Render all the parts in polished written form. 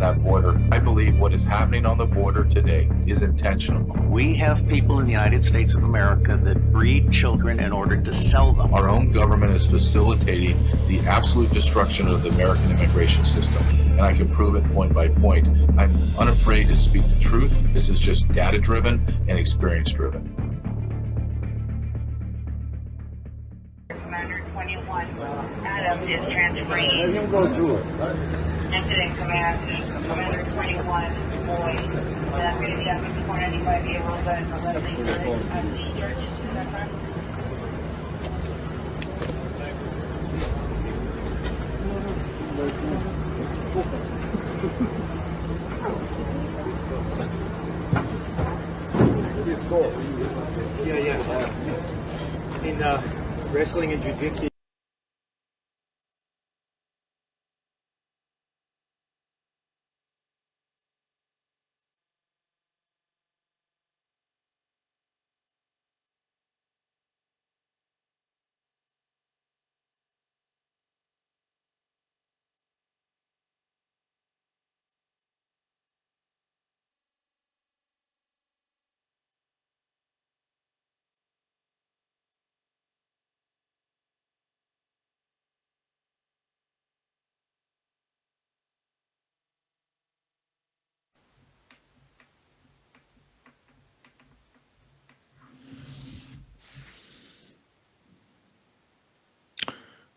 that border. I believe what is happening on the border today is intentional. We have people in the United States of America that breed children in order to sell them. Our own government is facilitating the absolute destruction of the American immigration system, and I can prove it point by point. I'm unafraid to speak the truth. This is just data-driven and experience-driven. Commander 21, Adams is transferring. Let him go through it. Incident command, Commander 21, Boyd. That's going to be up in 495-year-old, but Leslie Church, is that correct? Yeah. In wrestling and jiu-jitsu.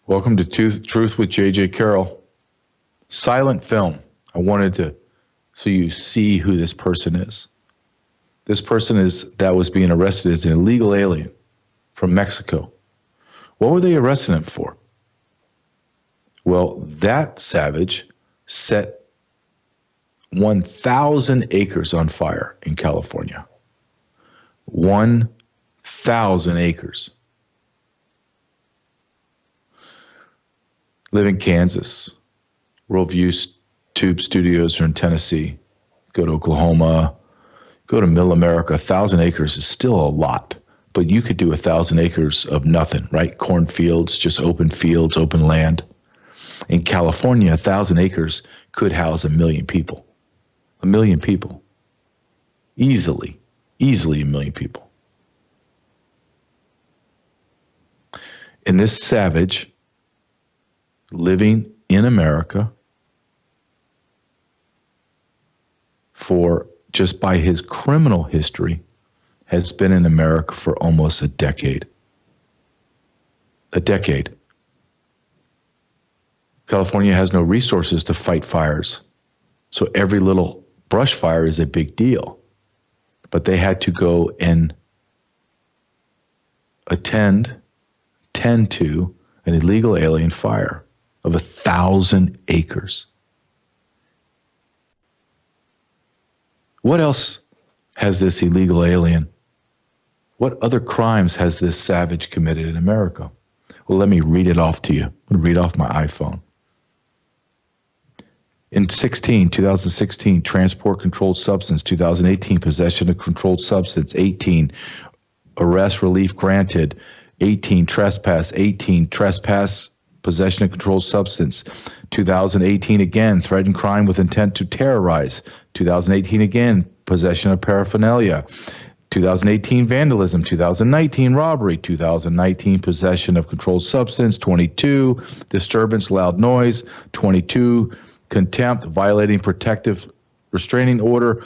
Welcome to Truth with J.J. Carrell. Silent film. I wanted to, so you see who this person is. This person that was being arrested is an illegal alien from Mexico. What were they arresting him for? Well, that savage set 1,000 acres on fire in California. 1,000 acres. Live in Kansas. Worldview Tube Studios are in Tennessee. Go to Oklahoma. Go to Middle America. 1,000 acres is still a lot, but you could do 1,000 acres of nothing, right? Cornfields, just open fields, open land. In California, 1,000 acres could house 1 million people. 1 million people. Easily 1 million people. And this savage living in America for just by his criminal history has been in America for almost a decade. A decade. California has no resources to fight fires. So every little brush fire is a big deal. But they had to go and tend to an illegal alien fire of 1,000 acres. What else has this illegal alien? What other crimes has this savage committed in America? Well, let me read it off to you. I'm going to read off my iPhone. In 2016, transport controlled substance. 2018, possession of controlled substance. 18, arrest relief granted. 18, trespass. 18, trespass, possession of controlled substance. 2018 again, threatened crime with intent to terrorize. 2018 again, possession of paraphernalia. 2018 vandalism. 2019 robbery. 2019 possession of controlled substance. 22 disturbance, loud noise. 22 contempt, violating protective restraining order.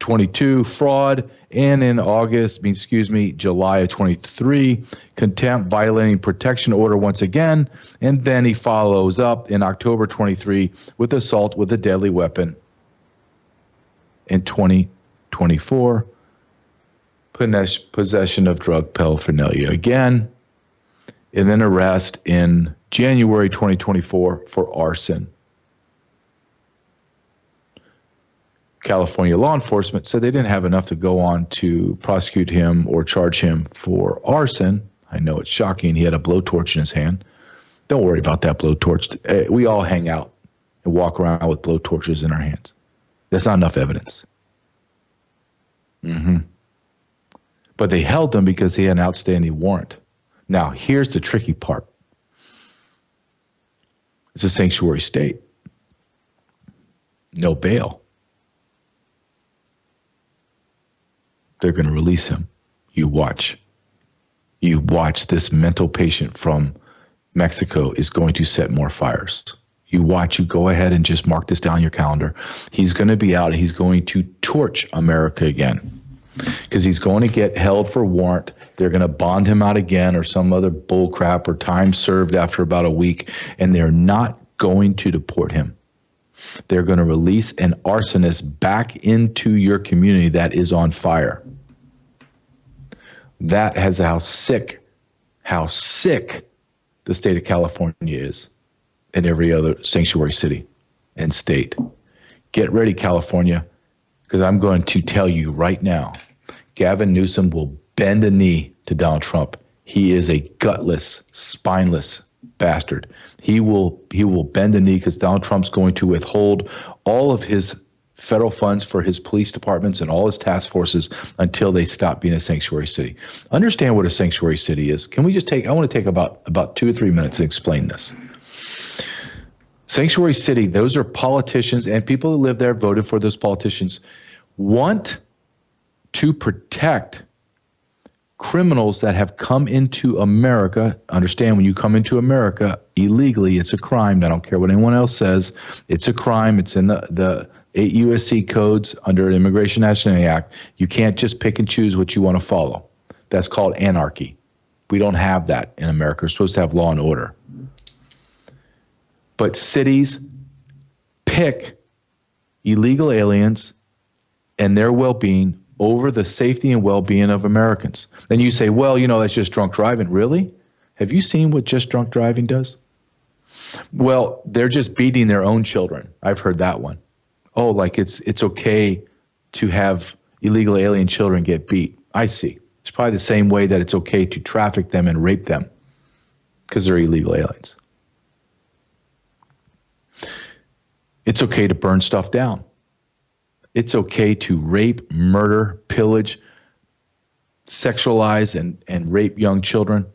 22 fraud. And in July of 23, contempt, violating protection order once again. And then he follows up in October 23 with assault with a deadly weapon. In 2024, possession of drug paraphernalia again. And then arrest in January 2024 for arson. California law enforcement said they didn't have enough to go on to prosecute him or charge him for arson. I know it's shocking. He had a blowtorch in his hand. Don't worry about that blowtorch. We all hang out and walk around with blowtorches in our hands. That's not enough evidence. But they held him because he had an outstanding warrant. Now, here's the tricky part. It's a sanctuary state. no bail. They're going to release him. You watch. You watch. This mental patient from Mexico is going to set more fires. You watch. You go ahead and just mark this down your calendar. He's going to be out and he's going to torch America again because he's going to get held for warrant. They're going to bond him out again or some other bull crap or time served after about a week, and they're not going to deport him. They're going to release an arsonist back into your community that is on fire. That has how sick the state of California is and every other sanctuary city and state. Get ready, California, because I'm going to tell you right now, Gavin Newsom will bend a knee to Donald Trump. He is a gutless, spineless bastard. He will bend the knee because Donald Trump's going to withhold all of his federal funds for his police departments and all his task forces until they stop being a sanctuary city. Understand what a sanctuary city is. Can we just I want to take about 2 or 3 minutes and explain this. Sanctuary city, those are politicians and people who live there, voted for those politicians, want to protect criminals that have come into America. Understand, when you come into America illegally, it's a crime. I don't care what anyone else says. It's a crime. It's in the 8 USC codes under the Immigration Nationality Act. You can't just pick and choose what you want to follow. That's called anarchy. We don't have that in America. We're supposed to have law and order. But cities pick illegal aliens and their well-being over the safety and well-being of Americans. Then you say, well, that's just drunk driving. Really? Have you seen what just drunk driving does? Well, they're just beating their own children. I've heard that one. Oh, like it's okay to have illegal alien children get beat. I see. It's probably the same way that it's okay to traffic them and rape them because they're illegal aliens. It's okay to burn stuff down. It's okay to rape, murder, pillage, sexualize, and rape young children.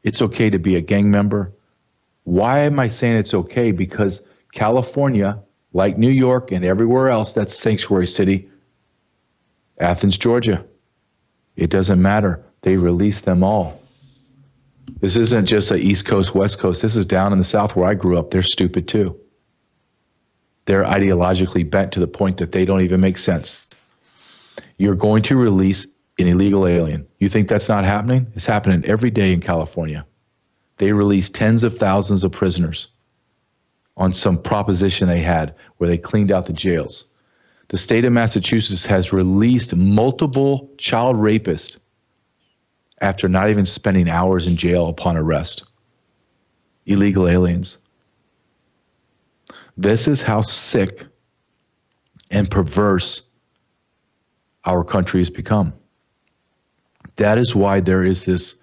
It's okay to be a gang member. Why am I saying it's okay? Because California, like New York and everywhere else that's sanctuary city, Athens, Georgia, it doesn't matter. They release them all. This isn't just a East Coast, West Coast. This is down in the South where I grew up. They're stupid too. They're ideologically bent to the point that they don't even make sense. You're going to release an illegal alien. You think that's not happening? It's happening every day in California. They release tens of thousands of prisoners on some proposition they had where they cleaned out the jails. The state of Massachusetts has released multiple child rapists after not even spending hours in jail upon arrest. Illegal aliens. This is how sick and perverse our country has become. That is why there is this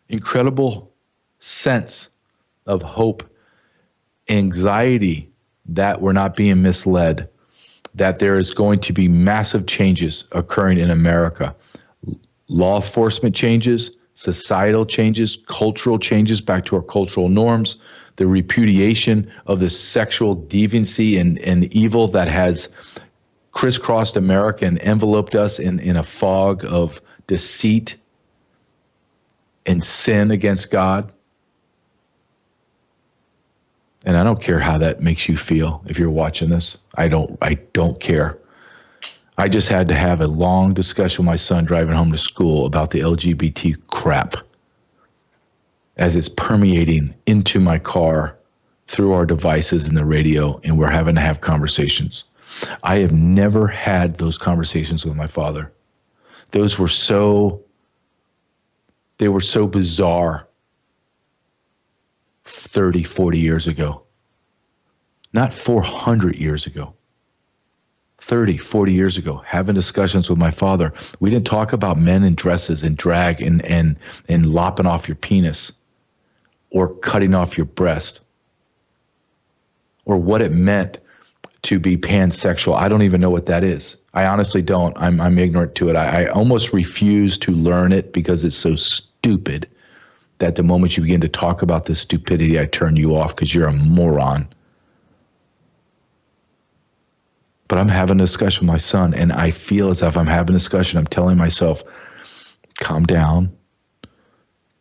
incredible sense of hope, anxiety that we're not being misled, that there is going to be massive changes occurring in America. Law enforcement changes, societal changes, cultural changes back to our cultural norms, the repudiation of the sexual deviancy and evil that has crisscrossed America and enveloped us in a fog of deceit and sin against God. And I don't care how that makes you feel if you're watching this. I don't care. I just had to have a long discussion with my son driving home to school about the LGBT crap as it's permeating into my car through our devices and the radio, and we're having to have conversations. I have never had those conversations with my father. They were so bizarre 30, 40 years ago. Not 400 years ago. 30, 40 years ago, having discussions with my father. We didn't talk about men in dresses and drag and lopping off your penis or cutting off your breast or what it meant to be pansexual. I don't even know what that is. I honestly don't. I'm ignorant to it. I almost refuse to learn it because it's so stupid that the moment you begin to talk about this stupidity, I turn you off because you're a moron. But I'm having a discussion with my son, and I feel as if I'm having a discussion. I'm telling myself, calm down.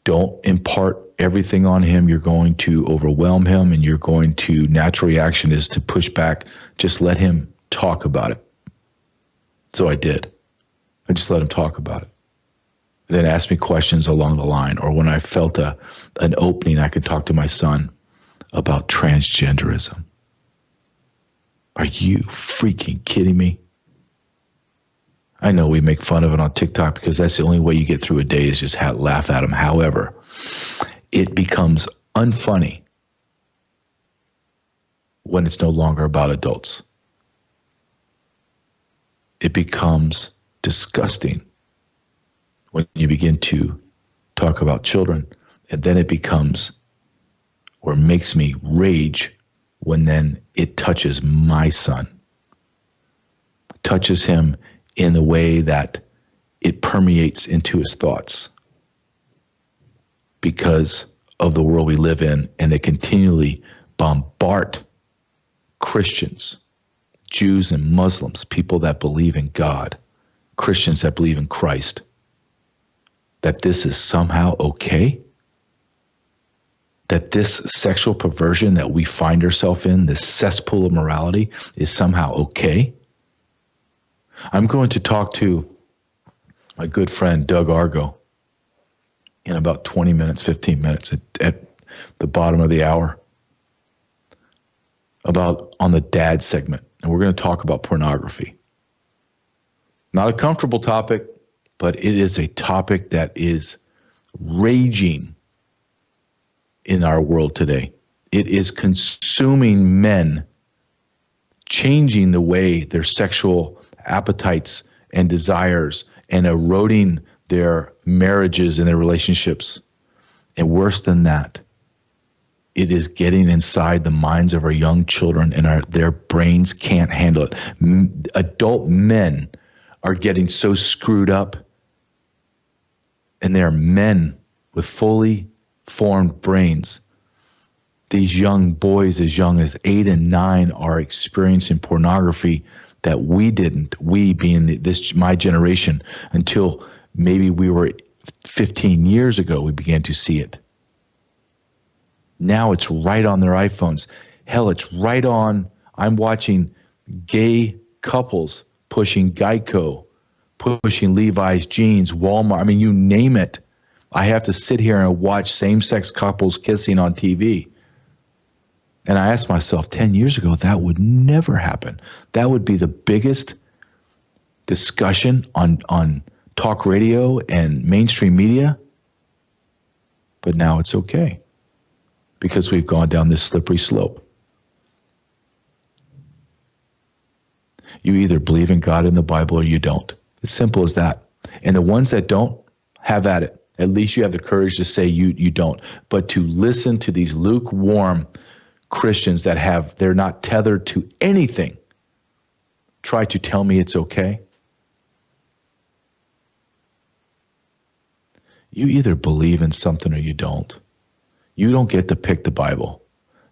Don't impart everything on him. You're going to overwhelm him, and natural reaction is to push back. Just let him talk about it. So I did. I just let him talk about it. And then ask me questions along the line, or when I felt an opening, I could talk to my son about transgenderism. Are you freaking kidding me? I know we make fun of it on TikTok because that's the only way you get through a day is just laugh at them. However, it becomes unfunny when it's no longer about adults. It becomes disgusting when you begin to talk about children, and then it becomes or makes me rage when then it touches my son, touches him in the way that it permeates into his thoughts because of the world we live in, and they continually bombard Christians, Jews and Muslims, people that believe in God, Christians that believe in Christ, that this is somehow okay? That this sexual perversion that we find ourselves in, this cesspool of morality, is somehow okay? I'm going to talk to my good friend Doug Argo in about 20 minutes, 15 minutes at the bottom of the hour on the dad segment. And we're going to talk about pornography. Not a comfortable topic, but it is a topic that is raging in our world today. It is consuming men, changing the way their sexual appetites and desires, and eroding their marriages and their relationships. And worse than that, it is getting inside the minds of our young children, and their brains can't handle it. Adult men are getting so screwed up, and they are men with fully formed brains. These young boys as young as 8 and 9 are experiencing pornography that we didn't, we being my generation, until maybe we were 15 years ago, we began to see it. Now it's right on their iPhones. Hell, it's right on. I'm watching gay couples pushing Geico, pushing Levi's jeans, Walmart. I mean, you name it. I have to sit here and watch same-sex couples kissing on TV. And I asked myself, 10 years ago, that would never happen. That would be the biggest discussion on talk radio and mainstream media. But now it's okay because we've gone down this slippery slope. You either believe in God and the Bible or you don't. It's simple as that. And the ones that don't, have at it. At least you have the courage to say you don't. But to listen to these lukewarm Christians that they're not tethered to anything, try to tell me it's okay. You either believe in something or you don't. You don't get to pick the Bible.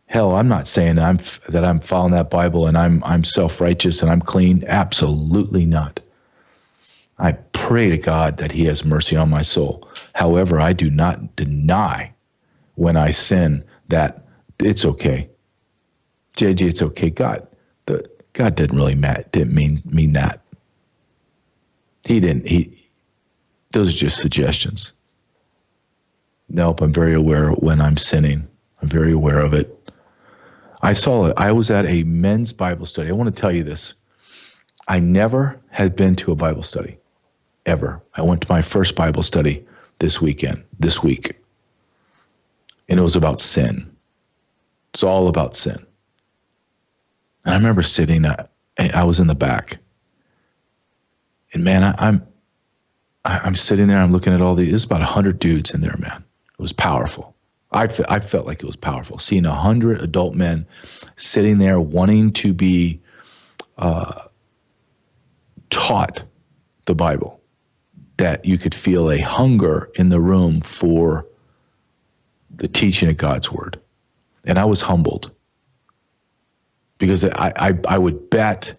Hell, I'm not saying that I'm following that Bible and I'm self-righteous and I'm clean. Absolutely not. I pray to God that he has mercy on my soul. However, I do not deny when I sin that it's okay. JJ, it's okay. God didn't really mean that. He didn't. Those are just suggestions. Nope, I'm very aware when I'm sinning. I'm very aware of it. I saw it. I was at a men's Bible study. I want to tell you this. I never had been to a Bible study, ever. I went to my first Bible study this week. And it was about sin. It's all about sin. And I remember sitting, I was in the back. And man, I'm sitting there, I'm looking at all these, there's about 100 dudes in there, man. It was powerful. I felt like it was powerful. Seeing 100 adult men sitting there wanting to be taught the Bible, that you could feel a hunger in the room for the teaching of God's word. And I was humbled because I would bet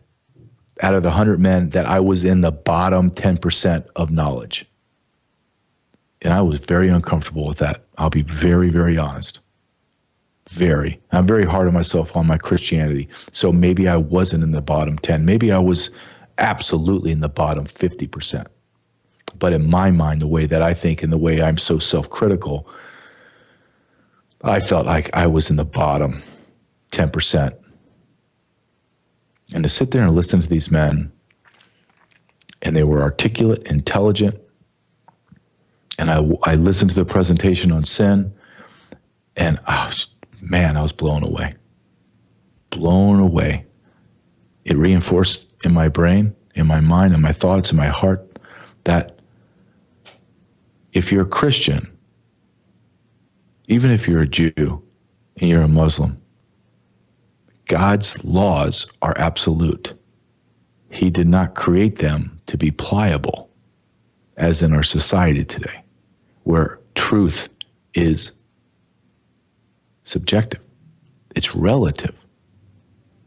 out of the 100 men that I was in the bottom 10% of knowledge. And I was very uncomfortable with that. I'll be very, very honest. I'm very hard on myself on my Christianity. So maybe I wasn't in the bottom 10. Maybe I was absolutely in the bottom 50%. But in my mind, the way that I think and the way I'm so self-critical, I felt like I was in the bottom 10%. And to sit there and listen to these men, and they were articulate, intelligent, and I listened to the presentation on sin, and I was blown away. Blown away. It reinforced in my brain, in my mind, in my thoughts, in my heart, that if you're a Christian, even if you're a Jew and you're a Muslim, God's laws are absolute. He did not create them to be pliable, as in our society today, where truth is subjective. It's relative.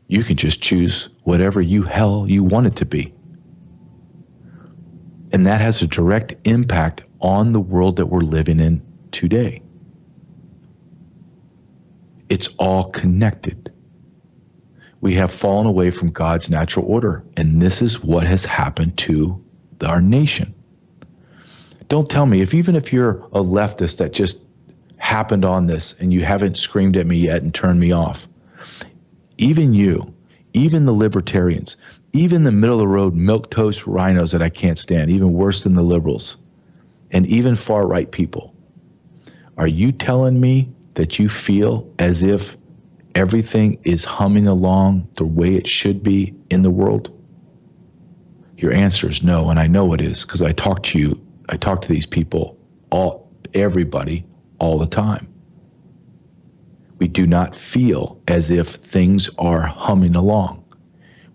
You can just choose whatever you want it to be. And that has a direct impact on the world that we're living in today. It's all connected. We have fallen away from God's natural order, and this is what has happened to our nation. Don't tell me, even if you're a leftist that just happened on this and you haven't screamed at me yet and turned me off, even you, even the libertarians, even the middle-of-the-road milquetoast rhinos that I can't stand, even worse than the liberals, and even far-right people, are you telling me that you feel as if everything is humming along the way it should be in the world? Your answer is no, and I know it is, because I talk to these people, everybody, all the time. We do not feel as if things are humming along.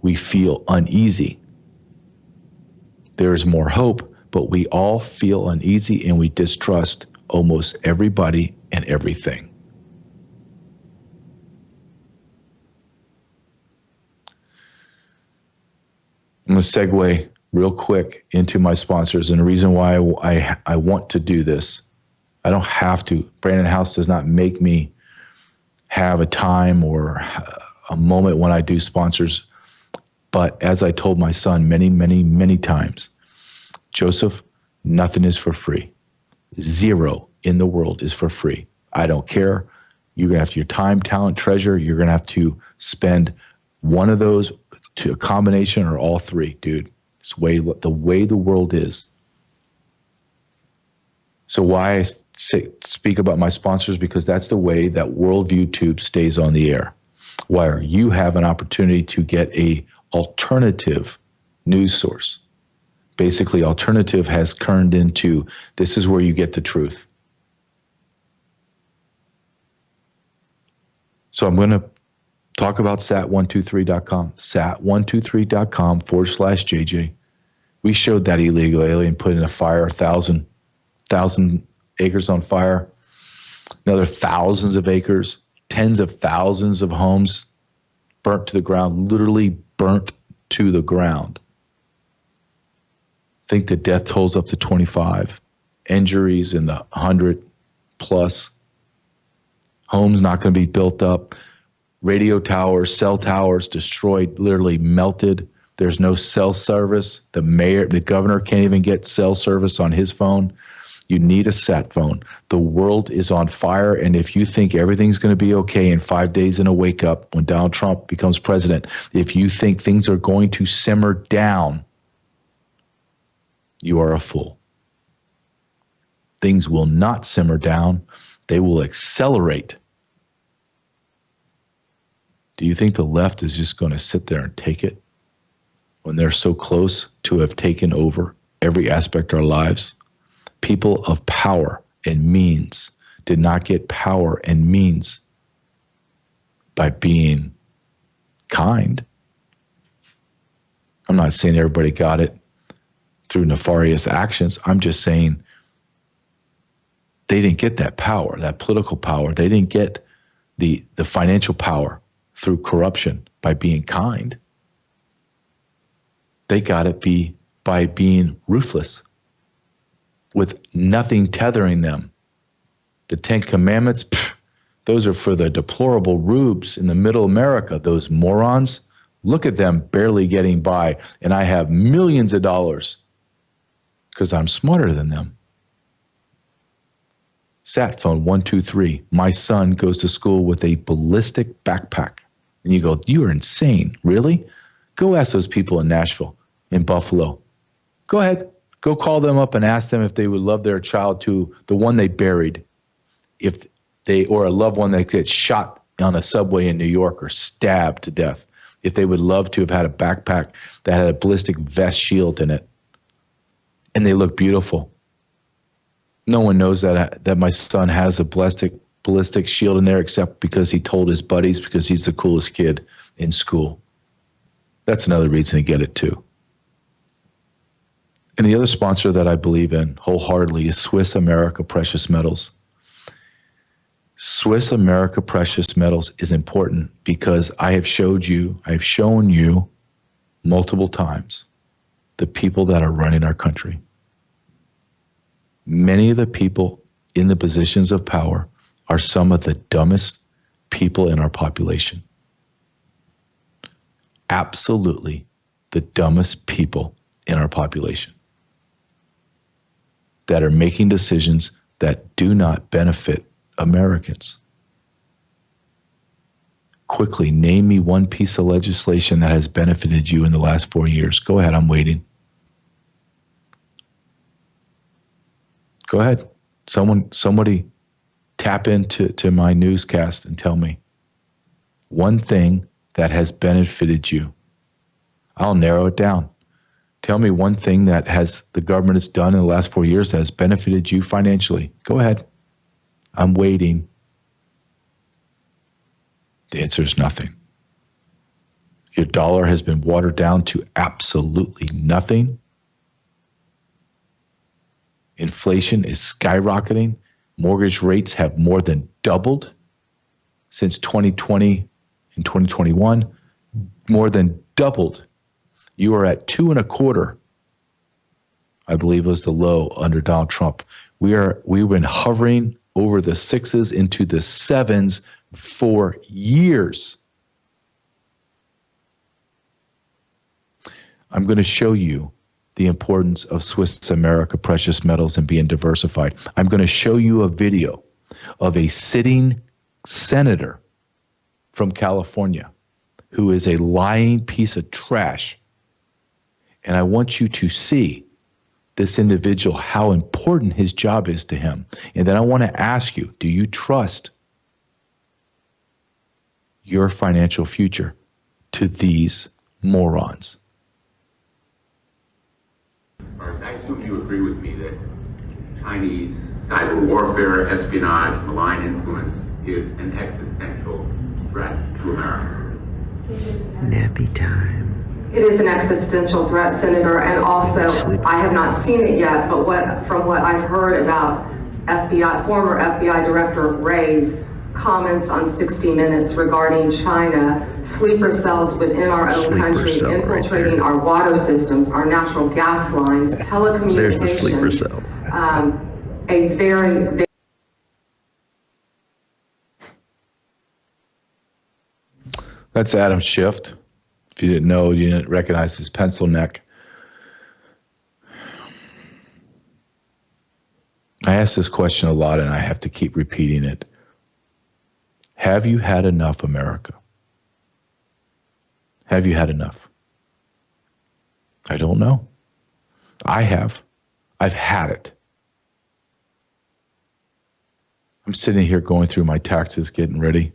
We feel uneasy. There is more hope, but we all feel uneasy and we distrust almost everybody and everything. I'm going to segue real quick into my sponsors, and the reason why I want to do this, I don't have to. Brandon House does not make me have a time or a moment when I do sponsors. But as I told my son many, many, many times, Joseph, nothing is for free. Zero in the world is for free. I don't care. You're going to have to, your time, talent, treasure, you're going to have to spend one of those to a combination or all three, dude. It's the way the world is. So why I speak about my sponsors, because that's the way that Worldview Tube stays on the air. Where you have an opportunity to get a alternative news source. Basically, alternative has turned into, this is where you get the truth. So I'm going to talk about sat123.com, sat123.com/JJ. We showed that illegal alien put in a fire, 1,000 acres on fire, another thousands of acres, tens of thousands of homes burnt to the ground, literally burnt to the ground. I think the death tolls up to 25, injuries in the 100 plus, homes not going to be built up, radio towers, cell towers destroyed, literally melted. There's no cell service. The governor can't even get cell service on his phone. You need a sat phone. The world is on fire, and if you think everything's going to be okay in 5 days in a wake up when Donald Trump becomes president, if you think things are going to simmer down, you are a fool. Things will not simmer down. They will accelerate. Do you think the left is just going to sit there and take it when they're so close to have taken over every aspect of our lives? People of power and means did not get power and means by being kind. I'm not saying everybody got it through nefarious actions. I'm just saying they didn't get that power, that political power. They didn't get the financial power through corruption by being kind. They got it by being ruthless, with nothing tethering them. The Ten Commandments, those are for the deplorable rubes in the middle America, those morons. Look at them barely getting by, and I have millions of dollars because I'm smarter than them. Sat phone 123. My son goes to school with a ballistic backpack. And you go, you are insane. Really? Go ask those people in Nashville, in Buffalo. Go ahead. Go call them up and ask them if they would love their child to the one they buried, if they, or a loved one that gets shot on a subway in New York or stabbed to death, if they would love to have had a backpack that had a ballistic vest shield in it. And they look beautiful. No one knows that my son has a ballistic shield in there except because he told his buddies because he's the coolest kid in school. That's another reason to get it too. And the other sponsor that I believe in wholeheartedly is Swiss America Precious Metals. Swiss America Precious Metals is important because I've shown you multiple times the people that are running our country. Many of the people in the positions of power are some of the dumbest people in our population. Absolutely the dumbest people in our population that are making decisions that do not benefit Americans. Quickly, name me one piece of legislation that has benefited you in the last 4 years. Go ahead, I'm waiting. Go ahead. Somebody tap into my newscast and tell me one thing that has benefited you. I'll narrow it down. Tell me one thing that the government has done in the last 4 years that has benefited you financially. Go ahead. I'm waiting. The answer is nothing. Your dollar has been watered down to absolutely nothing. Inflation is skyrocketing. Mortgage rates have more than doubled since 2020 and 2021. More than doubled. You are at 2.25%, I believe was the low under Donald Trump. We've been hovering over the 6s into the 7s for years. I'm going to show you the importance of Swiss America Precious Metals and being diversified. I'm going to show you a video of a sitting senator from California who is a lying piece of trash. And I want you to see this individual, how important his job is to him. And then I want to ask you, do you trust your financial future to these morons? I assume you agree with me that Chinese cyber warfare, espionage, malign influence is an existential threat to America. Nappy time. It is an existential threat, Senator, and also I have not seen it yet, but from what I've heard about former FBI Director Wray's comments on 60 Minutes regarding China, sleeper cells within our own country, infiltrating our water systems, our natural gas lines, telecommunications. There's the sleeper cell. A very That's Adam Schiff. If you didn't know, you didn't recognize his pencil neck. I ask this question a lot, and I have to keep repeating it. Have you had enough, America? Have you had enough? I don't know. I have. I've had it. I'm sitting here going through my taxes, getting ready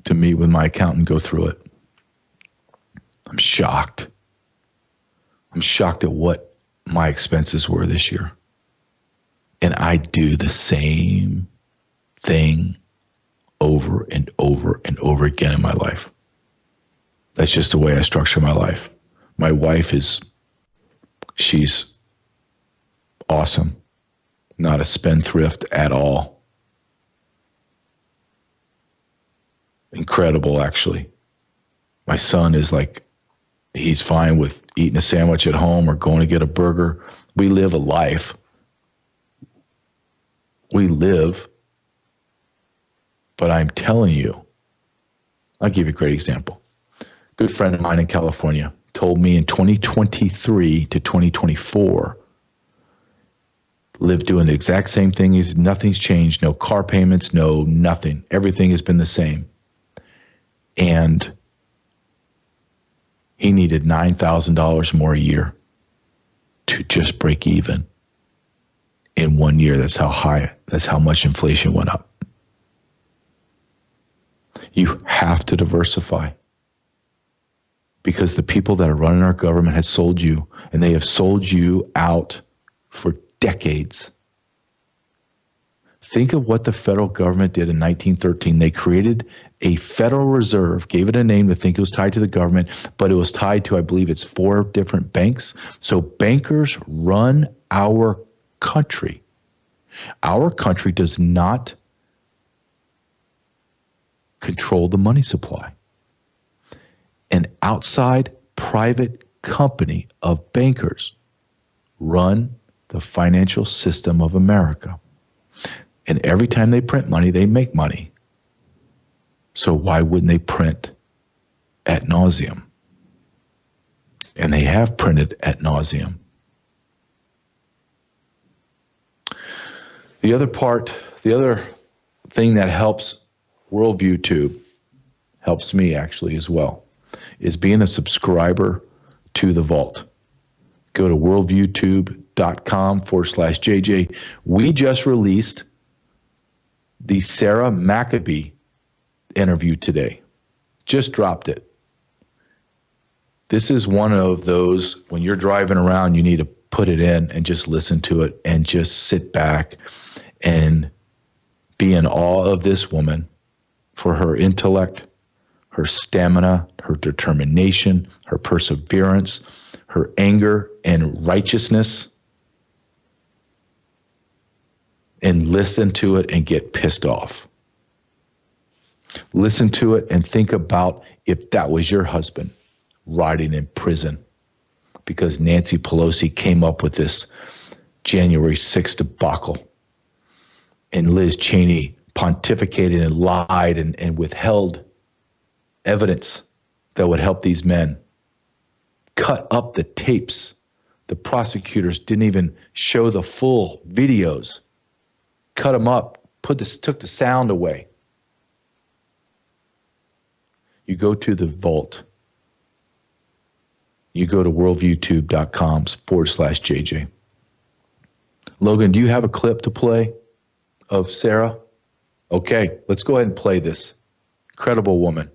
to meet with my accountant, go through it. I'm shocked. I'm shocked at what my expenses were this year. And I do the same thing over and over and over again in my life. That's just the way I structure my life. My wife she's awesome. Not a spendthrift at all. Incredible, actually. My son is like He's fine with eating a sandwich at home or going to get a burger. We live a life. We live. But I'm telling you, I'll give you a great example. Good friend of mine in California told me in 2023 to 2024, lived doing the exact same thing. Nothing's changed. No car payments, no nothing. Everything has been the same. And he needed $9,000 more a year to just break even. In 1 year, that's how much inflation went up. You have to diversify, because the people that are running our government have sold you, and they have sold you out for decades. Think of what the federal government did in 1913. They created a Federal Reserve, gave it a name to think it was tied to the government, but it was tied to, I believe it's 4 different banks. So bankers run our country. Our country does not control the money supply. An outside private company of bankers run the financial system of America. And every time they print money, they make money. So why wouldn't they print ad nauseum? And they have printed ad nauseum. The other thing that helps Worldview Tube, helps me actually as well, is being a subscriber to the Vault. Go to worldviewtube.com/JJ. We just released the Sarah Maccabee interview today. Just dropped it. This is one of those, when you're driving around, you need to put it in and just listen to it and just sit back and be in awe of this woman for her intellect, her stamina, her determination, her perseverance, her anger and righteousness. And listen to it and get pissed off. Listen to it and think about if that was your husband rotting in prison because Nancy Pelosi came up with this January 6th debacle. And Liz Cheney pontificated and lied and withheld evidence that would help these men. Cut up the tapes. The prosecutors didn't even show the full videos. Cut them up, took the sound away. You go to the Vault. You go to worldviewtube.com/JJ. Logan, do you have a clip to play of Sarah? Okay, let's go ahead and play this. Incredible woman.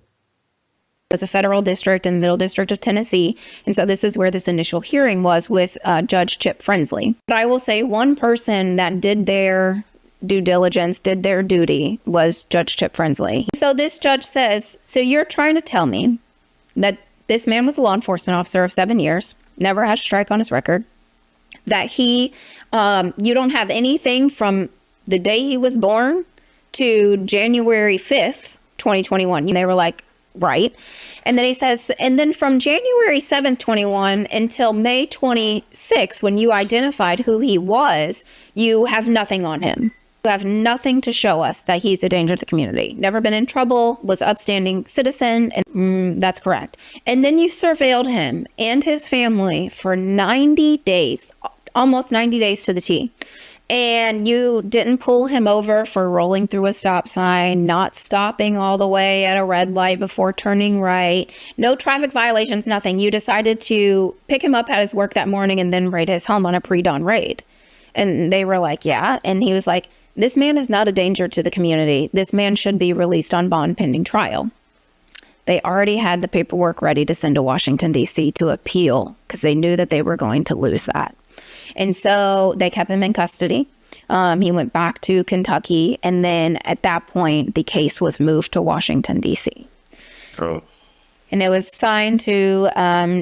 Was a federal district in the Middle District of Tennessee. And so this is where this initial hearing was with Judge Chip Frensley. But I will say one person that did their due diligence, did their duty, was Judge Chip Frensley. So this judge says, so you're trying to tell me that this man was a law enforcement officer of 7 years, never had a strike on his record, that he, you don't have anything from the day he was born to January 5th, 2021. They were like, right. And then he says, and then from January 7th, 21 until May 26th, when you identified who he was, you have nothing on him. You have nothing to show us that he's a danger to the community. Never been in trouble, was upstanding citizen, and that's correct. And then you surveilled him and his family for 90 days, almost 90 days to the T. And you didn't pull him over for rolling through a stop sign, not stopping all the way at a red light before turning right, no traffic violations, nothing. You decided to pick him up at his work that morning and then raid his home on a pre-dawn raid. And they were like, yeah. And he was like, this man is not a danger to the community. This man should be released on bond pending trial. They already had the paperwork ready to send to Washington, D.C. to appeal because they knew that they were going to lose that. And so they kept him in custody. He went back to Kentucky. And then at that point, the case was moved to Washington, D.C. Oh. And it was signed to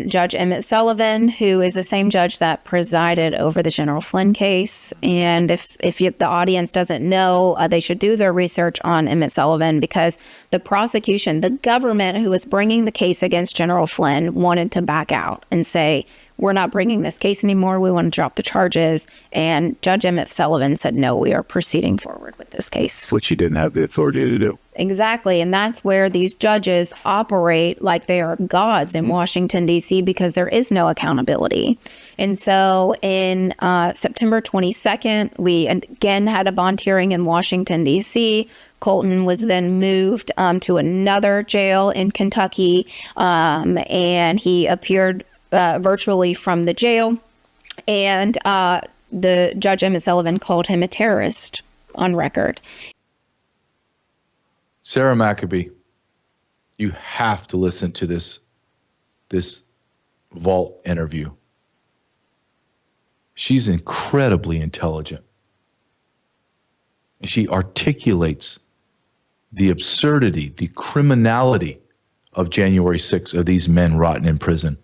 Judge Emmett Sullivan, who is the same judge that presided over the General Flynn case. And if the audience doesn't know, they should do their research on Emmett Sullivan, because the prosecution, the government who was bringing the case against General Flynn, wanted to back out and say, we're not bringing this case anymore. We want to drop the charges. And Judge Emmett Sullivan said, no, we are proceeding forward with this case. Which he didn't have the authority to do. Exactly. And that's where these judges operate like they are gods in Washington, D.C., because there is no accountability. And so in September 22nd, we again had a bond hearing in Washington, D.C. Colton was then moved to another jail in Kentucky, and he appeared virtually from the jail. And the Judge Emmett Sullivan called him a terrorist on record. Sarah Maccabee, you have to listen to this vault interview. She's incredibly intelligent. And she articulates the absurdity, the criminality of January 6th, of these men rotting in prison.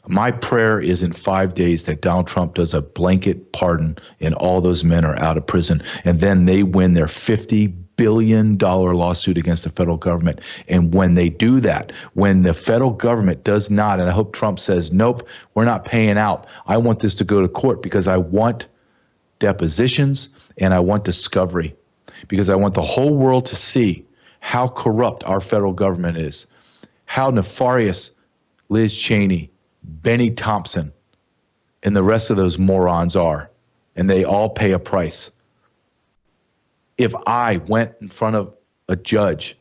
My prayer is in 5 days that Donald Trump does a blanket pardon and all those men are out of prison. And then they win their $50 billion lawsuit against the federal government. And when they do that, when the federal government does not, and I hope Trump says, nope, we're not paying out. I want this to go to court because I want depositions and I want discovery, because I want the whole world to see how corrupt our federal government is, how nefarious Liz Cheney, Benny Thompson, and the rest of those morons are, and they all pay a price. If I went in front of a judge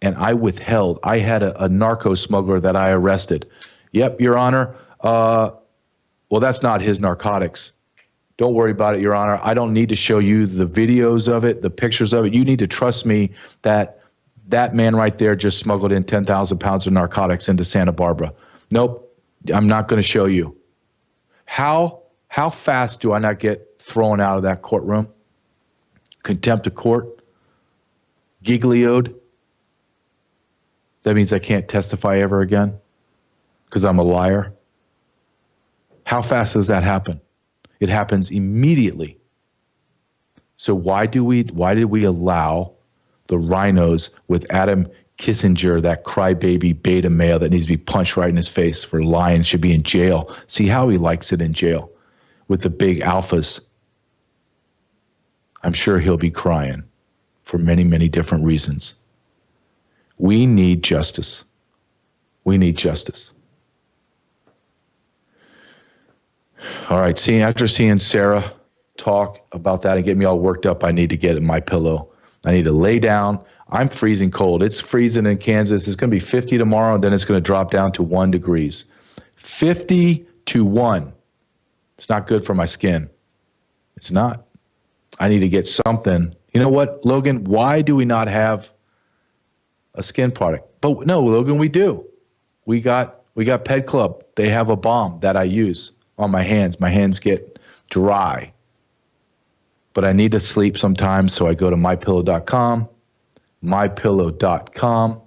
and I withheld, I had a narco smuggler that I arrested. Yep, Your Honor. Well, that's not his narcotics. Don't worry about it, Your Honor. I don't need to show you the videos of it, the pictures of it. You need to trust me that that man right there just smuggled in 10,000 pounds of narcotics into Santa Barbara. Nope, I'm not going to show you. How fast do I not get thrown out of that courtroom? Contempt of court? Giglioed? That means I can't testify ever again because I'm a liar? How fast does that happen? It happens immediately. So why did we allow the rhinos with Adam Kissinger, that crybaby beta male that needs to be punched right in his face for lying, should be in jail? See how he likes it in jail with the big alphas. I'm sure he'll be crying for many, many different reasons. We need justice. We need justice. All right, after seeing Sarah talk about that and get me all worked up, I need to get in my pillow. I need to lay down. I'm freezing cold. It's freezing in Kansas. It's going to be 50 tomorrow, and then it's going to drop down to 1 degrees. 50 to 1. It's not good for my skin. It's not. I need to get something. You know what, Logan? Why do we not have a skin product? But no, Logan, we do. We got Ped Club. They have a balm that I use on my hands. My hands get dry. But I need to sleep sometimes, so I go to mypillow.com. mypillow.com.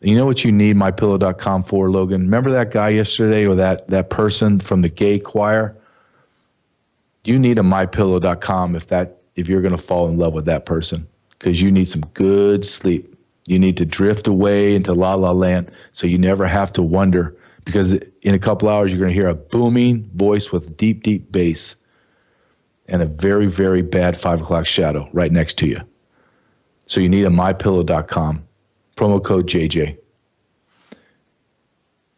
You know what you need mypillow.com for, Logan? Remember that guy yesterday, or that person from the gay choir? You need a mypillow.com if you're going to fall in love with that person, because you need some good sleep. You need to drift away into la la land so you never have to wonder, because in a couple hours you're going to hear a booming voice with deep, deep bass and a very, very bad 5 o'clock shadow right next to you. So you need a mypillow.com, promo code JJ.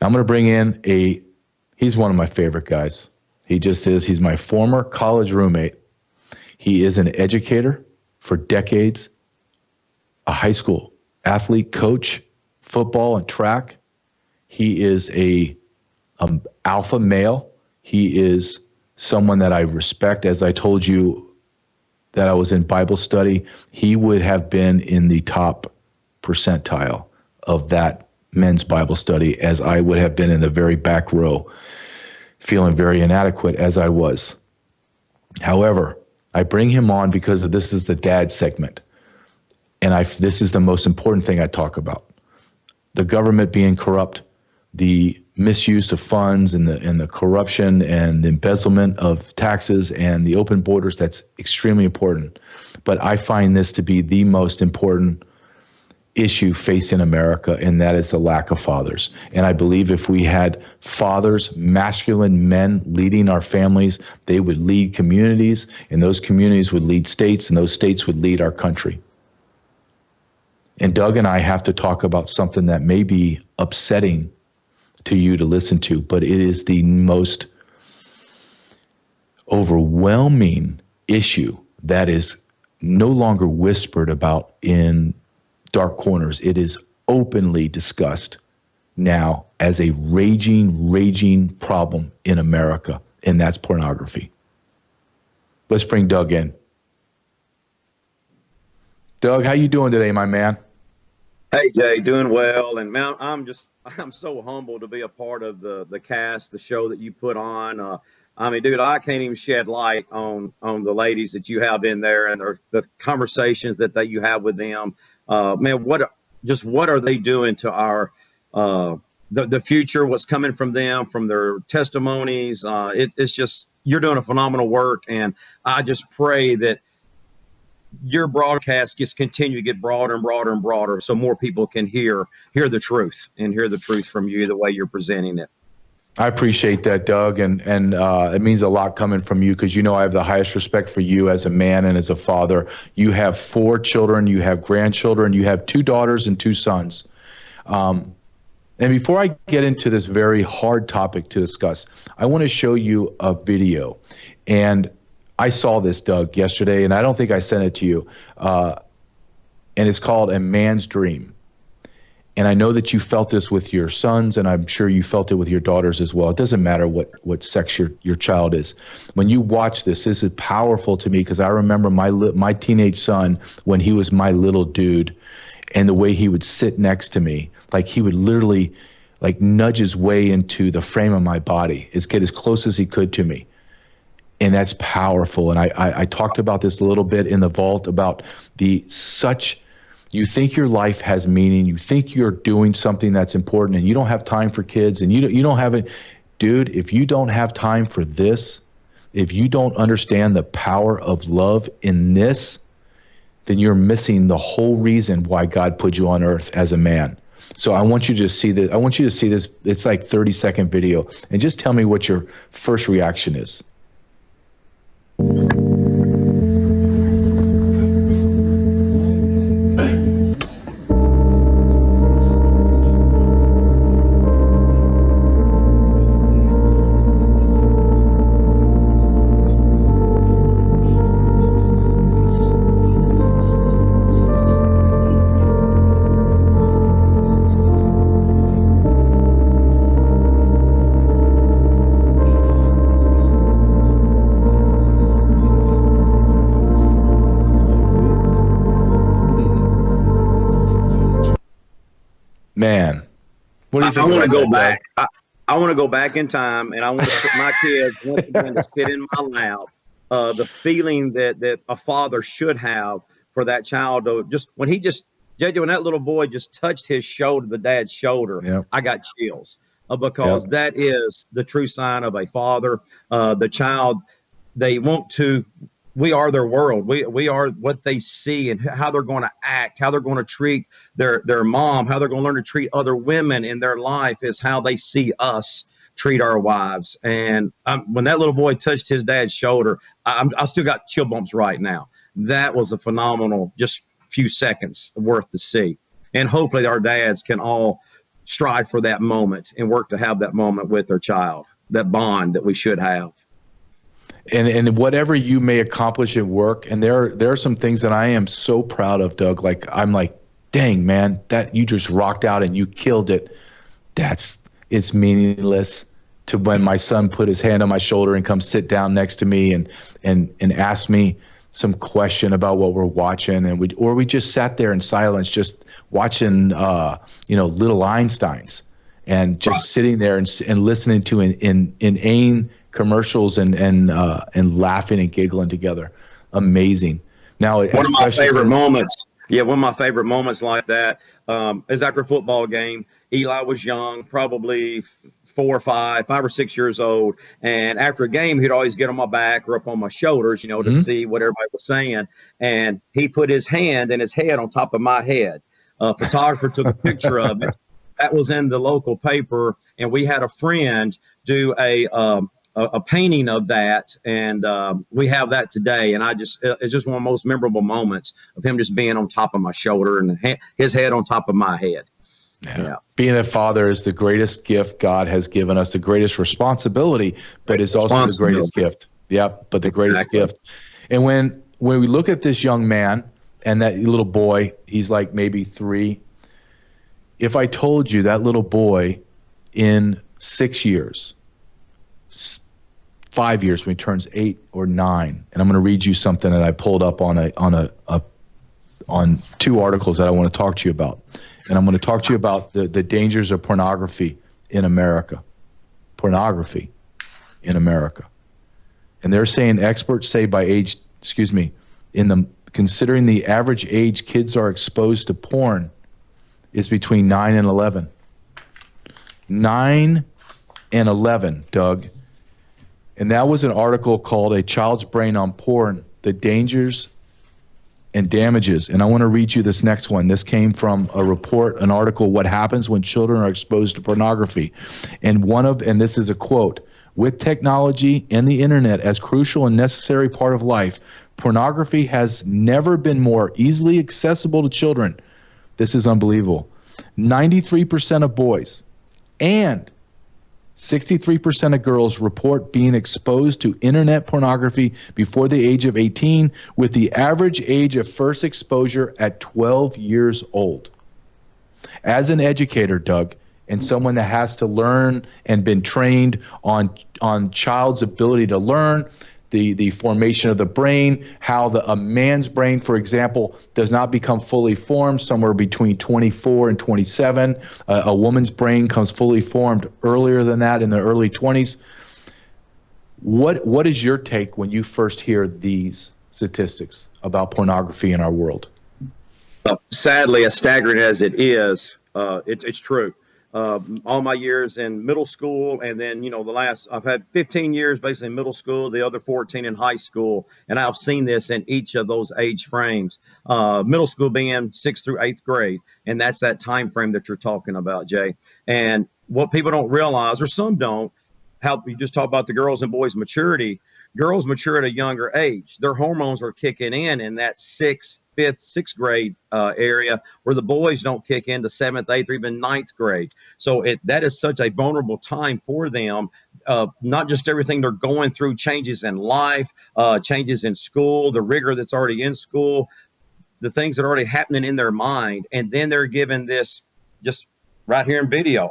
Now I'm going to bring in he's one of my favorite guys. He just is. He's my former college roommate. He is an educator for decades, a high school athlete, coach, football and track. He is a alpha male. He is someone that I respect. As I told you that I was in Bible study, he would have been in the top percentile of that men's Bible study, as I would have been in the very back row, feeling very inadequate as I was. However, I bring him on because this is the dad segment. And this is the most important thing I talk about. the government being corrupt, the misuse of funds and the corruption and the embezzlement of taxes and the open borders, that's extremely important. But I find this to be the most important issue facing America, and that is the lack of fathers. And I believe if we had fathers, masculine men leading our families, they would lead communities, and those communities would lead states, and those states would lead our country. And Doug and I have to talk about something that may be upsetting to you to listen to, but it is the most overwhelming issue that is no longer whispered about in dark corners. It is openly discussed now as a raging problem in America, and that's pornography. Let's bring Doug in. Doug, how you doing today, my man? Hey Jay, doing well, and man, I'm so humbled to be a part of the cast, the show that you put on. I mean, dude, I can't even shed light on the ladies that you have in there and the conversations that you have with them. Man, what are they doing to our the future? What's coming from them, from their testimonies? It's just, you're doing a phenomenal work, and I just pray that your broadcast just continue to get broader and broader and broader, so more people can hear the truth and hear the truth from you the way you're presenting it. I appreciate that, Doug, and it means a lot coming from you, because you know I have the highest respect for you as a man and as a father. You have 4 children, you have grandchildren, you have 2 daughters and 2 sons. And before I get into this very hard topic to discuss, I want to show you a video. And I saw this, Doug, yesterday, and I don't think I sent it to you. And it's called A Man's Dream. And I know that you felt this with your sons, and I'm sure you felt it with your daughters as well. It doesn't matter what sex your child is. When you watch this is powerful to me, because I remember my teenage son when he was my little dude, and the way he would sit next to me, like he would literally like nudge his way into the frame of my body, get as close as he could to me. And that's powerful. And I talked about this a little bit in the vault about you think your life has meaning. You think you're doing something that's important, and you don't have time for kids, and you don't have it. Dude, if you don't have time for this, if you don't understand the power of love in this, then you're missing the whole reason why God put you on earth as a man. So I want you to see this. I want you to see this. It's like 30-second video, and just tell me what your first reaction is. Man, what do you think? I want to go back. I want to go back in time, and I want to put my kids once again to sit in my lap. The feeling that a father should have for that child, when that little boy just touched his shoulder, the dad's shoulder, yep. I got chills because yep. That is the true sign of a father. The child, we are their world. We are what they see and how they're going to act, how they're going to treat their mom, how they're going to learn to treat other women in their life is how they see us treat our wives. And when that little boy touched his dad's shoulder, I still got chill bumps right now. That was a phenomenal, just few seconds worth to see. And hopefully our dads can all strive for that moment and work to have that moment with their child, that bond that we should have. And whatever you may accomplish at work, and there are some things that I am so proud of, Doug. Like I'm like, dang man, that you just rocked out and you killed it. It's meaningless to when my son put his hand on my shoulder and come sit down next to me and ask me some question about what we're watching, and we just sat there in silence, just watching little Einsteins, and just sitting there and listening to inane commercials and laughing and giggling together. Amazing. Now, one of my favorite moments Yeah, one of my favorite moments like that is after a football game. Eli was young, probably 5 or 6 years old. And after a game, he'd always get on my back or up on my shoulders, to see what everybody was saying. And he put his hand and his head on top of my head. A photographer took a picture of it. That was in the local paper. And we had a friend do a painting of that, and we have that today. And it's just one of the most memorable moments of him just being on top of my shoulder and his head on top of my head. Yeah. Being a father is the greatest gift God has given us, the greatest responsibility, but it's also the greatest gift. Yep, but the greatest gift. And when we look at this young man and that little boy, he's like maybe 3. If I told you that little boy in 6 years, 5 years when he turns 8 or 9, and I'm going to read you something that I pulled up on 2 articles that I want to talk to you about. And I'm going to talk to you about the dangers of pornography in America. Pornography in America. And they're saying, experts say by age, considering the average age kids are exposed to porn is between 9 and 11. 9 and 11, Doug. And that was an article called A Child's Brain on Porn, The Dangers and Damages. And I want to read you this next one. This came from a report, an article, What Happens When Children Are Exposed to Pornography. And this is a quote, with technology and the internet as crucial and necessary part of life, pornography has never been more easily accessible to children. This is unbelievable. 93% of boys and 63% of girls report being exposed to internet pornography before the age of 18, with the average age of first exposure at 12 years old. As an educator, Doug, and someone that has to learn and been trained on child's ability to learn, the formation of the brain, how a man's brain, for example, does not become fully formed somewhere between 24 and 27. A woman's brain comes fully formed earlier than that in the early 20s. What is your take when you first hear these statistics about pornography in our world? Sadly, as staggering as it is, it's true. All my years in middle school, and then I've had 15 years basically in middle school, the other 14 in high school, and I've seen this in each of those age frames. Middle school being 6th through 8th grade, and that's that time frame that you're talking about, Jay. And what people don't realize, or some don't, how you just talk about the girls and boys' maturity. Girls mature at a younger age. Their hormones are kicking in that 5th, 6th grade area, where the boys don't kick into 7th, 8th, or even 9th grade. So that is such a vulnerable time for them. Not just everything they're going through, changes in life, changes in school, the rigor that's already in school, the things that are already happening in their mind. And then they're given this just right here in video,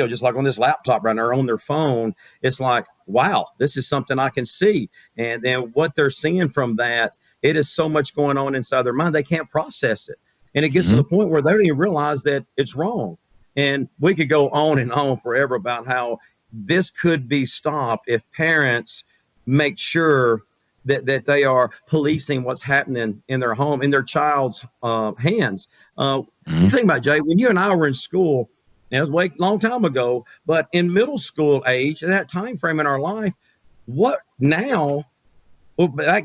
just like on this laptop right now, on their phone. It's like, wow, this is something I can see. And then what they're seeing from that, it is so much going on inside their mind, they can't process it. And it gets to the point where they don't even realize that it's wrong. And we could go on and on forever about how this could be stopped if parents make sure that they are policing what's happening in their home, in their child's hands. You think about it, Jay, when you and I were in school, it was a long time ago, but in middle school age, that time frame in our life, back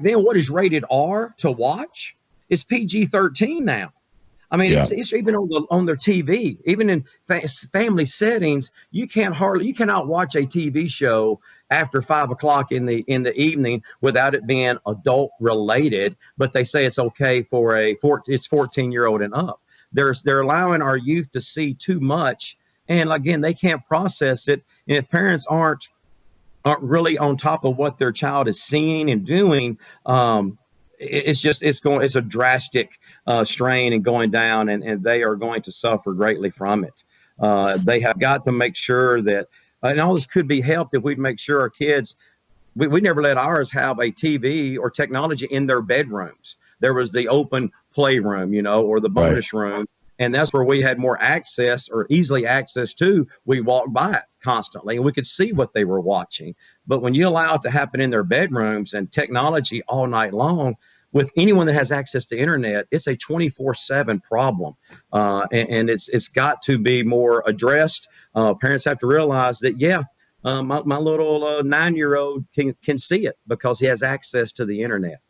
then, what is rated R to watch is PG-13 now. I mean, it's even on their TV, even in family settings, you cannot watch a TV show after 5 o'clock in the evening without it being adult related. But they say it's okay for it's 14-year-old and up. They're allowing our youth to see too much, and again, they can't process it. And if parents aren't really on top of what their child is seeing and doing, it's a drastic strain and going down, and they are going to suffer greatly from it. They have got to make sure that, and all this could be helped if we'd make sure our kids, we never let ours have a TV or technology in their bedrooms. There was the open playroom, or the bonus room. And that's where we had more access, or easily access to. We walked by it constantly and we could see what they were watching. But when you allow it to happen in their bedrooms and technology all night long, with anyone that has access to internet, it's a 24/7 problem. And it's got to be more addressed. Parents have to realize that, my little 9-year-old can see it because he has access to the internet.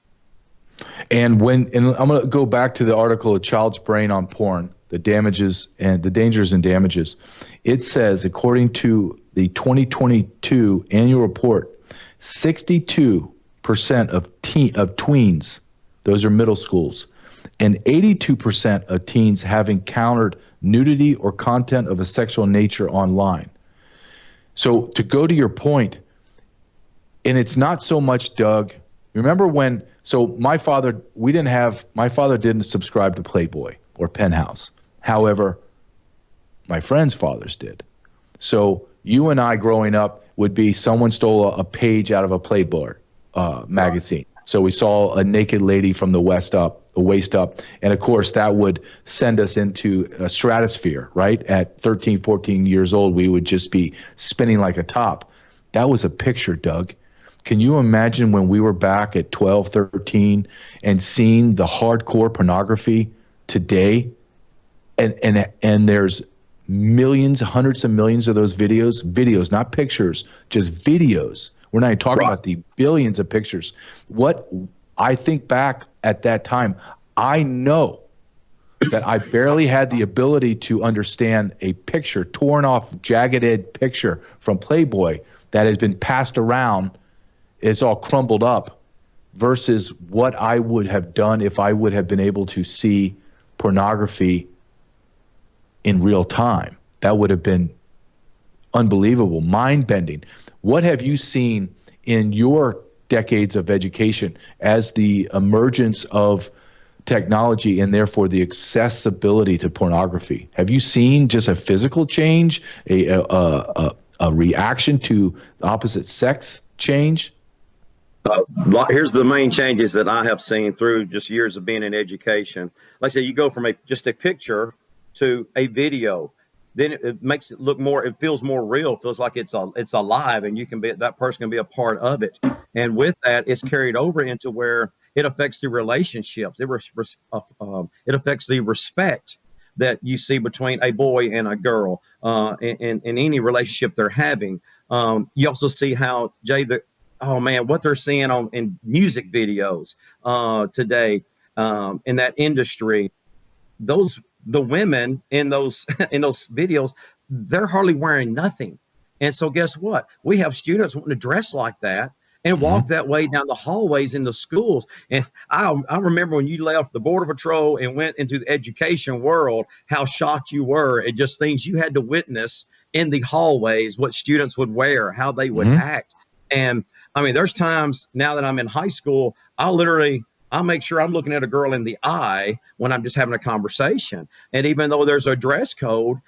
And I'm going to go back to the article, A Child's Brain on Porn, the damages and the dangers and damages. It says, according to the 2022 annual report, 62% of tweens, those are middle schools, and 82% of teens have encountered nudity or content of a sexual nature online. So to go to your point, and it's not so much, Doug, remember when, so my father didn't subscribe to Playboy or Penthouse. However, my friends' fathers did. So you and I growing up would be someone stole a page out of a Playboy magazine. So we saw a naked lady from the waist up. And of course, that would send us into a stratosphere, right? At 13, 14 years old, we would just be spinning like a top. That was a picture, Doug. Can you imagine when we were back at 12, 13 and seeing the hardcore pornography today? And there's millions, hundreds of millions of those videos, not pictures, just videos. We're not even talking about the billions of pictures. What I think back at that time, I know that I barely had the ability to understand a picture, torn off, jagged edge picture from Playboy that has been passed around. It's all crumbled up versus what I would have done if I would have been able to see pornography in real time. That would have been unbelievable, mind-bending. What have you seen in your decades of education as the emergence of technology and therefore the accessibility to pornography? Have you seen just a physical change, a reaction to the opposite sex change? Here's the main changes that I have seen through just years of being in education. Like I said, you go from just a picture to a video, then it makes it look more, it feels more real. It feels like it's alive, and that person can be a part of it. And with that, it's carried over into where it affects the relationships. It affects the respect that you see between a boy and a girl in any relationship they're having. You also see how, Jay, what they're seeing in music videos today in that industry. The women in those videos, they're hardly wearing nothing. And so guess what? We have students wanting to dress like that and walk that way down the hallways in the schools. And I remember when you left the Border Patrol and went into the education world, how shocked you were at just things you had to witness in the hallways, what students would wear, how they would act. And I mean, there's times now that I'm in high school, I'll make sure I'm looking at a girl in the eye when I'm just having a conversation. And even though there's a dress code,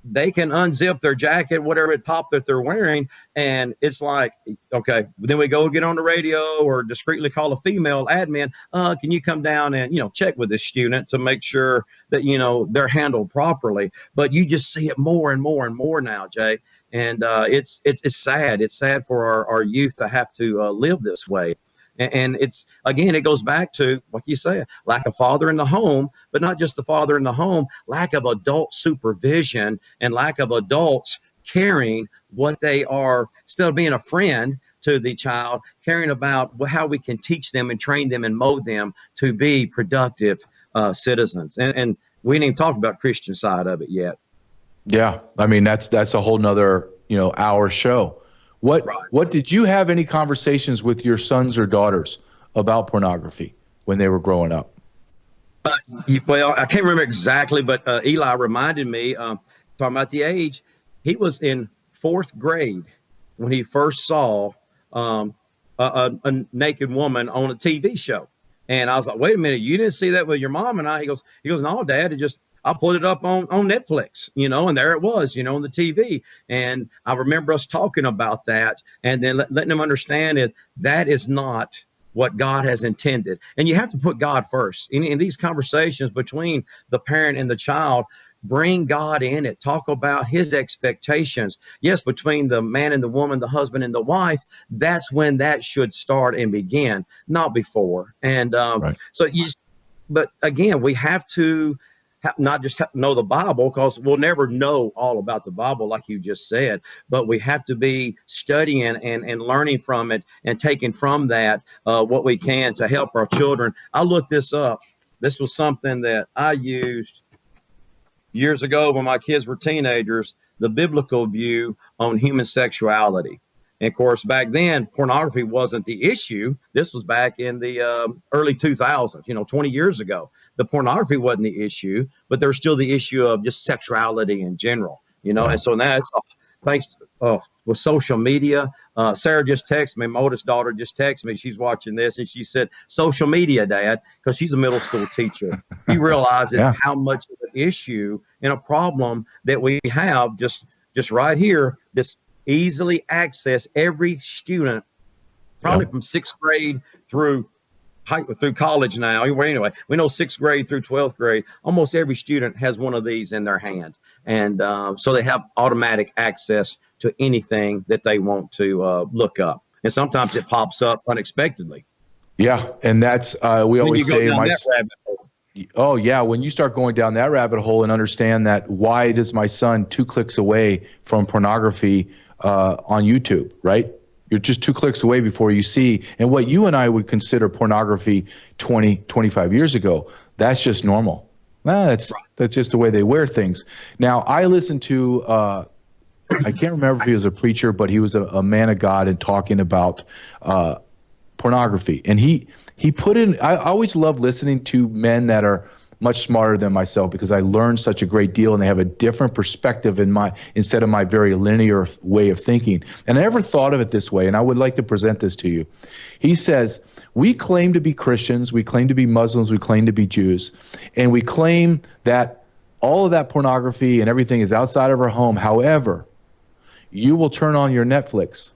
they can unzip their jacket, whatever top that they're wearing. And it's like, okay, then we go get on the radio or discreetly call a female admin. Can you come down and, check with this student to make sure that, they're handled properly. But you just see it more and more and more now, Jay. And it's sad. It's sad for our youth to have to live this way. And it goes back to, like you say, lack of father in the home, but not just the father in the home, lack of adult supervision and lack of adults caring what they are, instead of being a friend to the child, caring about how we can teach them and train them and mold them to be productive citizens. And we didn't even talk about Christian side of it yet. Yeah. I mean, that's a whole nother, hour show. What did you have any conversations with your sons or daughters about pornography when they were growing up? Well, I can't remember exactly, but Eli reminded me, talking about the age, he was in 4th grade when he first saw a naked woman on a TV show. And I was like, wait a minute, you didn't see that with your mom and I? He goes, no, Dad, I put it up on Netflix, and there it was, on the TV. And I remember us talking about that and then letting them understand that is not what God has intended. And you have to put God first in these conversations between the parent and the child. bring God in it, talk about his expectations. Yes, between the man and the woman, the husband and the wife, that's when that should start and begin, not before. And but again, we have to not just know the Bible, because we'll never know all about the Bible, like you just said, but we have to be studying and learning from it and taking from that what we can to help our children. I looked this up. This was something that I used years ago when my kids were teenagers, the biblical view on human sexuality. And of course, back then, pornography wasn't the issue. This was back in the early 2000s, 20 years ago. The pornography wasn't the issue, but there's still the issue of just sexuality in general, And so now it's thanks with social media. Sarah just texted me, my oldest daughter just texted me. She's watching this, and she said, social media, Dad, because she's a middle school teacher. She realizes how much of an issue and a problem that we have just right here, this easily access every student, probably from 6th grade through college now. Anyway, we know 6th grade through 12th grade, almost every student has one of these in their hand. And so they have automatic access to anything that they want to look up. And sometimes it pops up unexpectedly. Yeah. And that's, we always say, oh yeah, when you start going down that rabbit hole and understand that, why does my son 2 clicks away from pornography on YouTube, right? You're just 2 clicks away before you see. And what you and I would consider pornography 20, 25 years ago, that's just normal. That's just the way they wear things. Now, I listened to, I can't remember if he was a preacher, but he was a man of God and talking about pornography. And he put in, I always love listening to men that are much smarter than myself, because I learned such a great deal, and they have a different perspective instead of my very linear way of thinking. And I never thought of it this way, and I would like to present this to you. He says, we claim to be Christians, we claim to be Muslims, we claim to be Jews, and we claim that all of that pornography and everything is outside of our home. However, you will turn on your Netflix,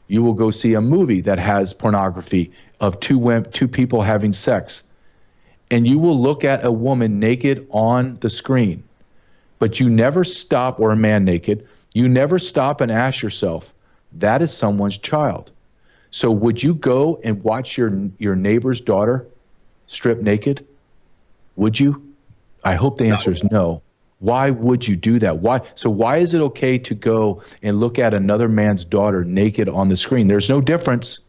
you will go see a movie that has pornography of two people having sex, and you will look at a woman naked on the screen, but you never stop, or a man naked, you never stop and ask yourself, that is someone's child. So would you go and watch your neighbor's daughter strip naked? Would you? I hope the answer is no. Why would you do that? Why? So why is it okay to go and look at another man's daughter naked on the screen? There's no difference.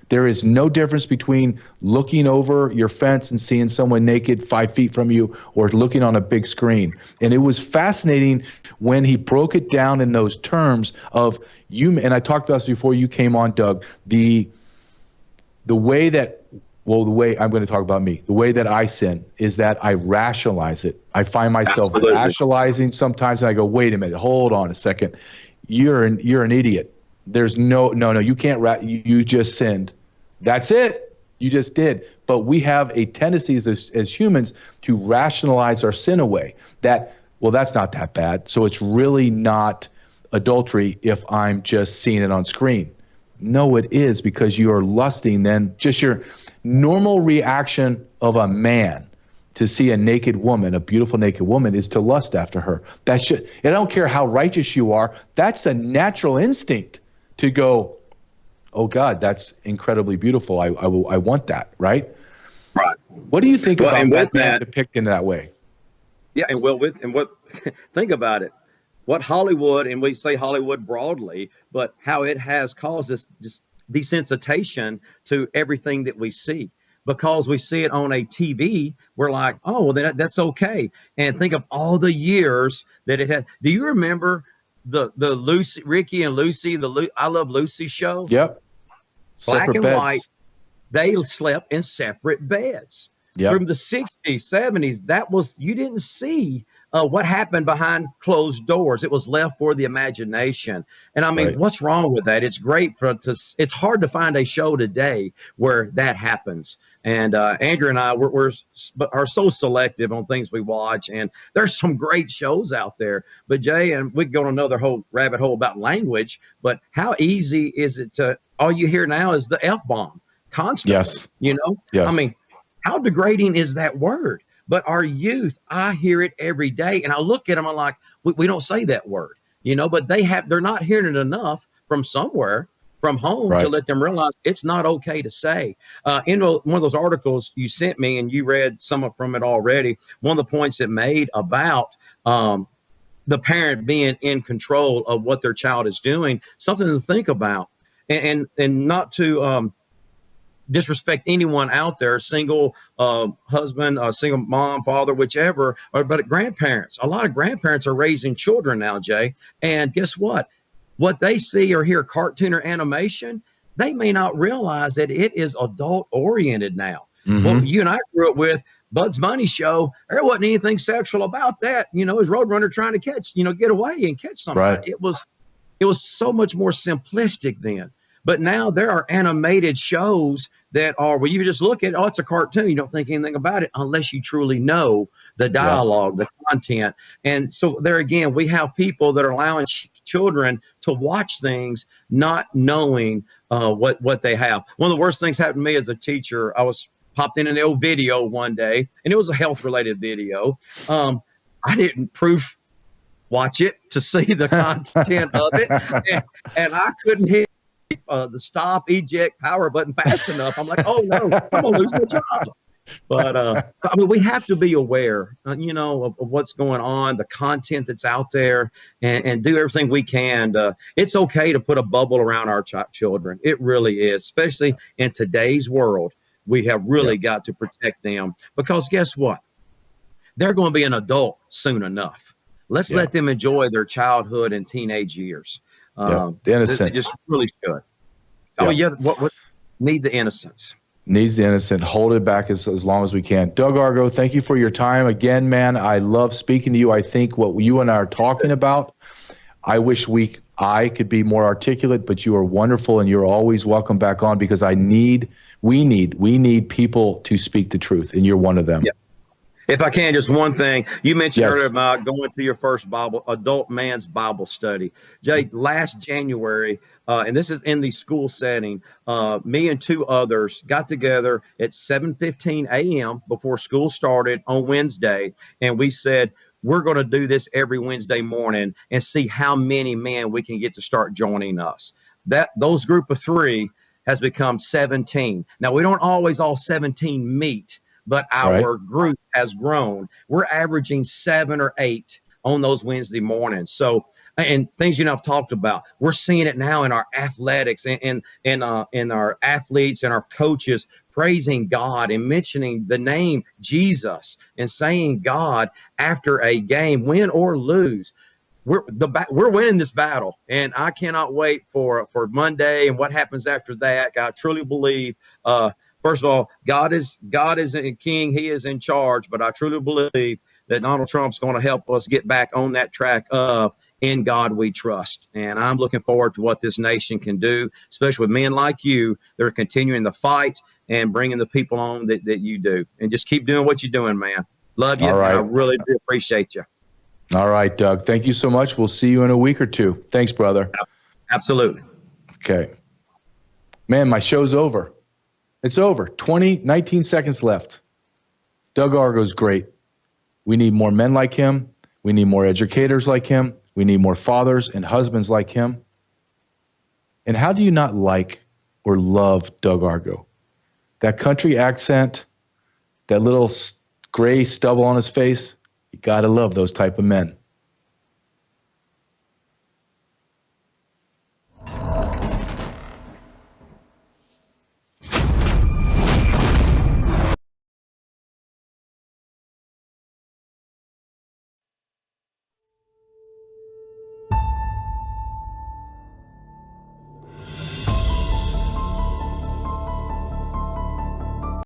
There is no difference between looking over your fence and seeing someone naked 5 feet from you, or looking on a big screen. And it was fascinating when he broke it down in those terms of you. And I talked about this before you came on, Doug, the way that, well, the way I'm going to talk about me, the way that I sin is that I rationalize it. I find myself rationalizing sometimes, and I go, wait a minute, hold on a second. You're an idiot. There's no, you can't, you just sinned. That's it. You just did. But we have a tendency as humans to rationalize our sin away. That, well, that's not that bad. So it's really not adultery if I'm just seeing it on screen. No, it is, because you are lusting. Then just your normal reaction of a man to see a naked woman, a beautiful naked woman, is to lust after her. That should, and I don't care how righteous you are. That's a natural instinct to go, oh God, that's incredibly beautiful. I want that, right? Right. What do you think about that depicted that way? Yeah, and think about it. What Hollywood, and we say Hollywood broadly, but how it has caused us just desensitization to everything that we see. Because we see it on a TV, we're like, oh, well, that's okay. And think of all the years that it had. Do you remember the Lucy, Ricky and Lucy, I Love Lucy show? Yep. Black and white. They slept in separate beds. Yep. From the 60s, 70s, that was, you didn't see what happened behind closed doors. It was left for the imagination. And I mean, what's wrong with that? It's great it's hard to find a show today where that happens. And Andrew and I are so selective on things we watch, and there's some great shows out there. But Jay, and we can go on another whole rabbit hole about language, but how easy is it to, all you hear now is the F-bomb constantly, Yes. Yes. I mean, how degrading is that word? But our youth, I hear it every day. And I look at them, I'm like, we don't say that word, but they're not hearing it enough from somewhere, from home, to let them realize it's not okay to say. In one of those articles you sent me, and you read some from it already, one of the points it made about the parent being in control of what their child is doing, something to think about. And not to disrespect anyone out there, single husband, single mom, father, whichever, but grandparents. A lot of grandparents are raising children now, Jay. And guess what? What they see or hear cartoon or animation, they may not realize that it is adult oriented now. What you and I grew up with, Bugs Bunny show, there wasn't anything sexual about that. It was Roadrunner trying to catch, get away and catch somebody. Right. It was so much more simplistic then. But now there are animated shows that are where you just look at, it's a cartoon. You don't think anything about it unless you truly know the dialogue, the content. And so there again, we have people that are allowing children to watch things not knowing what they have. One of the worst things happened to me as a teacher. I was popped in an old video one day, and it was a health related video. I didn't watch it to see the content of it. And I couldn't hit the stop, eject, power button fast enough. I'm like, oh no, I'm gonna lose my job. But I mean, we have to be aware, of what's going on, the content that's out there, and do everything we can. It's okay to put a bubble around our children. It really is, especially in today's world. We have really got to protect them, because guess what? They're going to be an adult soon enough. Let's let them enjoy their childhood and teenage years. The innocence. They just really should. Oh yeah, what need the innocence. Needs the innocent. Hold it back as long as we can. Doug Argo, thank you for your time again, man. I love speaking to you. I think what you and I are talking about, I wish I could be more articulate, but you are wonderful, and you're always welcome back on, because we need people to speak the truth, and you're one of them. Yep. If I can, just one thing. You mentioned earlier about going to your first adult man's Bible study. Jay, last January, and this is in the school setting, me and two others got together at 7:15 a.m. before school started on Wednesday, and we said, we're going to do this every Wednesday morning and see how many men we can get to start joining us. Those group of 3 has become 17. Now, we don't always all 17 meet, but our group has grown. We're averaging 7 or 8 on those Wednesday mornings. So, and things I've talked about, we're seeing it now in our athletics and in our athletes and our coaches praising God and mentioning the name Jesus and saying God after a game, win or lose. We're winning this battle, and I cannot wait for Monday and what happens after that. I truly believe, first of all, God is a king. He is in charge, but I truly believe that Donald Trump's going to help us get back on that track of in God we trust. And I'm looking forward to what this nation can do, especially with men like you that are continuing the fight and bringing the people on that you do. And just keep doing what you're doing, man. Love you. All right. I really do appreciate you. All right, Doug. Thank you so much. We'll see you in a week or two. Thanks, brother. Absolutely. Okay. Man, my show's over. It's over. 19 seconds left. Doug Argo's great. We need more men like him. We need more educators like him. We need more fathers and husbands like him. And how do you not like or love Doug Argo? That country accent, that little gray stubble on his face, you got to love those type of men.